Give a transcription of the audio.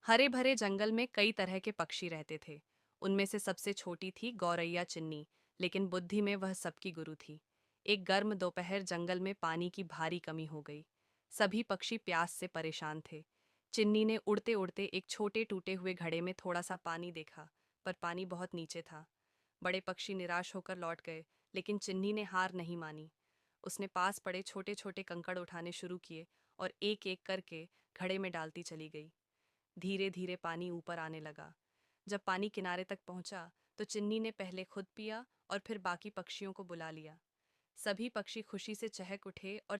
हरे भरे जंगल में कई तरह के पक्षी रहते थे। उनमें से सबसे छोटी थी गौरैया चिन्नी, लेकिन बुद्धि में वह सबकी गुरु थी। एक गर्म दोपहर जंगल में पानी की भारी कमी हो गई। सभी पक्षी प्यास से परेशान थे। चिन्नी ने उड़ते उड़ते एक छोटे टूटे हुए घड़े में थोड़ा सा पानी देखा, पर पानी बहुत नीचे था। बड़े पक्षी निराश होकर लौट गए, लेकिन चिन्नी ने हार नहीं मानी। उसने पास पड़े छोटे छोटे कंकड़ उठाने शुरू किए और एक एक करके घड़े में डालती चली गई। धीरे धीरे पानी ऊपर आने लगा। जब पानी किनारे तक पहुंचा, तो चिन्नी ने पहले खुद पिया और फिर बाकी पक्षियों को बुला लिया। सभी पक्षी खुशी से चहक उठे और